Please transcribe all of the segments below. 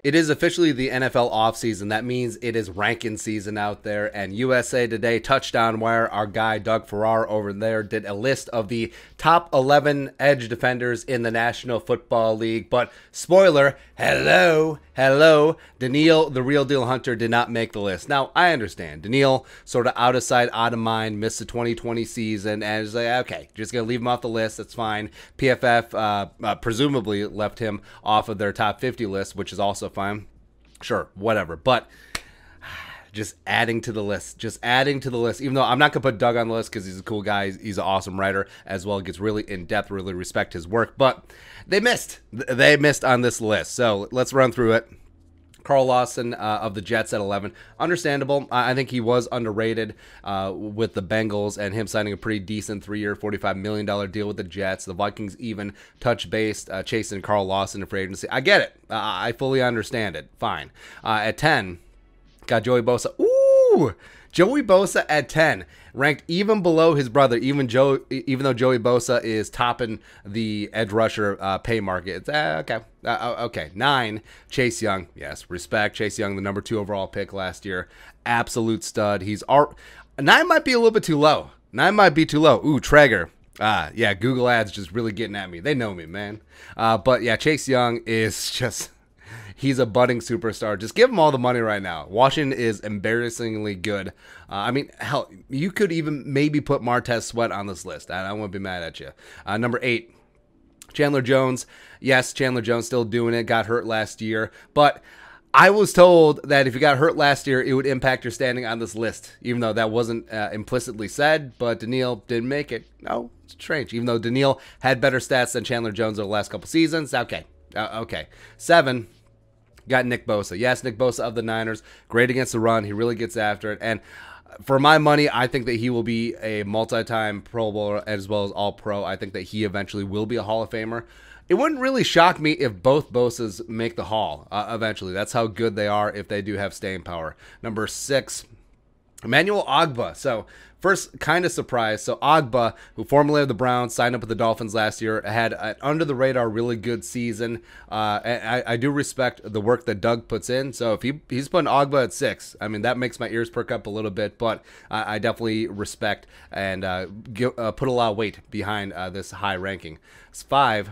It is officially the NFL offseason. That means it is ranking season out there. And USA Today, Touchdown Wire, our guy Doug Farrar over there did a list of the top 11 edge defenders in the National Football League. But spoiler, hello, Danielle, the real deal Hunter, did not make the list. Now, I understand. Danielle sort of out of sight, out of mind, missed the 2020 season. And it's like, okay, just going to leave him off the list. That's fine. PFF presumably left him off of their top 50 list, which is also fine. Sure, whatever. But just adding to the list. Even though I'm not going to put Doug on the list because he's a cool guy. He's an awesome writer as well. Gets really in-depth, really respect his work. But they missed. They missed on this list. So let's run through it. Karl Lawson of the Jets at 11. Understandable. I think he was underrated with the Bengals and him signing a pretty decent 3-year, $45 million deal with the Jets. The Vikings even touch base chasing Karl Lawson in free agency. I get it. I fully understand it. Fine. At 10, got Joey Bosa. Ooh! Joey Bosa at 10, ranked even below his brother, even though Joey Bosa is topping the edge rusher pay market. It's okay. Okay. 9, Chase Young. Yes, respect. Chase Young, the number 2 overall pick last year. Absolute stud. 9 might be a little bit too low. 9 might be too low. Ooh, Traeger. Yeah, Google ads just really getting at me. They know me, man. But yeah, Chase Young is just... He's a budding superstar. Just give him all the money right now. Washington is embarrassingly good. I mean, hell, you could even maybe put Martez Sweat on this list. I won't be mad at you. Number 8, Chandler Jones. Yes, Chandler Jones still doing it. Got hurt last year. But I was told that if you got hurt last year, it would impact your standing on this list, even though that wasn't implicitly said. But Danielle didn't make it. No, it's strange. Even though Danielle had better stats than Chandler Jones over the last couple seasons. Okay. 7. Got Nick Bosa. Yes, Nick Bosa of the Niners. Great against the run. He really gets after it. And for my money, I think that he will be a multi-time Pro Bowler as well as All-Pro. I think that he eventually will be a Hall of Famer. It wouldn't really shock me if both Bosas make the Hall eventually. That's how good they are if they do have staying power. Number 6, Emmanuel Ogbah. So first, kind of surprised. So Ogbah, who formerly of the Browns, signed up with the Dolphins last year, had an under-the-radar, really good season. I do respect the work that Doug puts in. So if he's putting Ogbah at 6, I mean, that makes my ears perk up a little bit. But I definitely respect and put a lot of weight behind this high ranking. It's 5.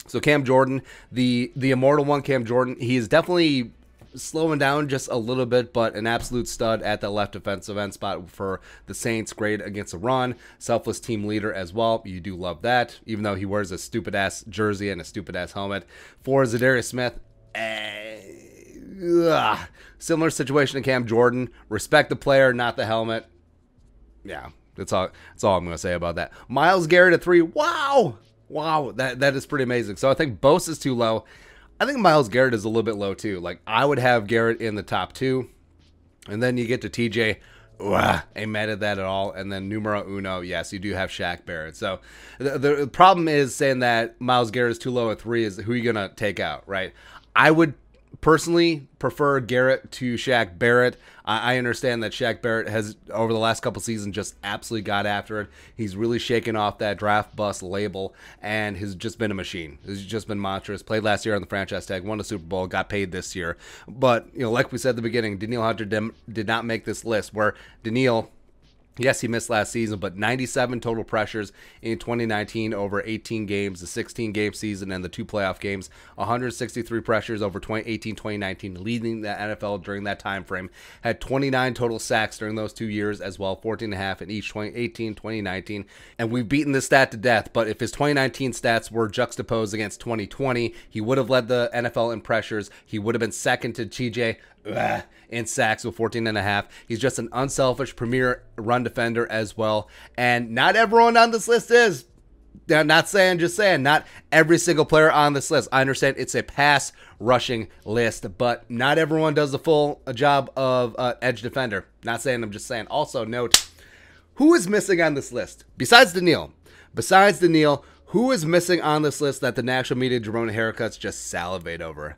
So Cam Jordan, the immortal one, Cam Jordan, he is definitely slowing down just a little bit, but an absolute stud at the left defensive end spot for the Saints. Great against the run. Selfless team leader as well. You do love that, even though he wears a stupid-ass jersey and a stupid-ass helmet. 4, Zadaria Smith. Similar situation to Cam Jordan. Respect the player, not the helmet. Yeah, that's all I'm going to say about that. Myles Garrett at 3. Wow, that is pretty amazing. So I think Bosa is too low. I think Myles Garrett is a little bit low too. Like, I would have Garrett in the top 2. And then you get to TJ. Ain't mad at that at all. And then numero uno, yes, you do have Shaq Barrett. So the problem is saying that Myles Garrett is too low at 3 is who are you going to take out, right? I would personally prefer Garrett to Shaq Barrett. I understand that Shaq Barrett has, over the last couple seasons, just absolutely got after it. He's really shaken off that draft bust label and has just been a machine. He's just been monstrous. Played last year on the franchise tag, won the Super Bowl, got paid this year. But, you know, like we said at the beginning, Danielle Hunter did not make this list, where Danielle, yes, he missed last season, but 97 total pressures in 2019 over 18 games, the 16-game season, and the 2 playoff games. 163 pressures over 2018-2019, leading the NFL during that time frame. Had 29 total sacks during those 2 years as well, 14.5 in each 2018-2019. And we've beaten this stat to death, but if his 2019 stats were juxtaposed against 2020, he would have led the NFL in pressures. He would have been second to TJ in sacks with 14.5. He's just an unselfish premier run defender as well. And not everyone on this list is. Not saying, just saying, not every single player on this list. I understand it's a pass rushing list, but not everyone does the full job of edge defender. Not saying, I'm just saying. Also note, who is missing on this list? Besides Danielle, who is missing on this list that the national media drone haircuts just salivate over?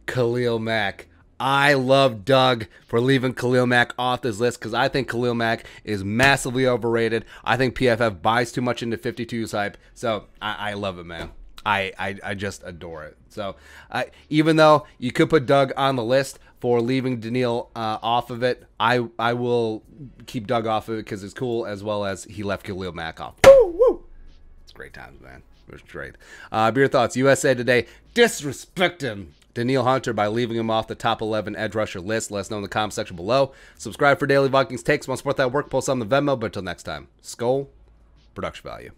Khalil Mack. I love Doug for leaving Khalil Mack off this list because I think Khalil Mack is massively overrated. I think PFF buys too much into 52's hype. So I love it, man. I just adore it. So even though you could put Doug on the list for leaving Danielle off of it, I will keep Doug off of it because it's cool, as well as he left Khalil Mack off. Woo, woo. It's great times, man. It was great. Beer thoughts. USA Today disrespecting Danielle Hunter by leaving him off the top 11 edge rusher list. Let us know in the comment section below. Subscribe for daily Vikings takes. Want to support that work? Post on the Venmo. But until next time, Skol, production value.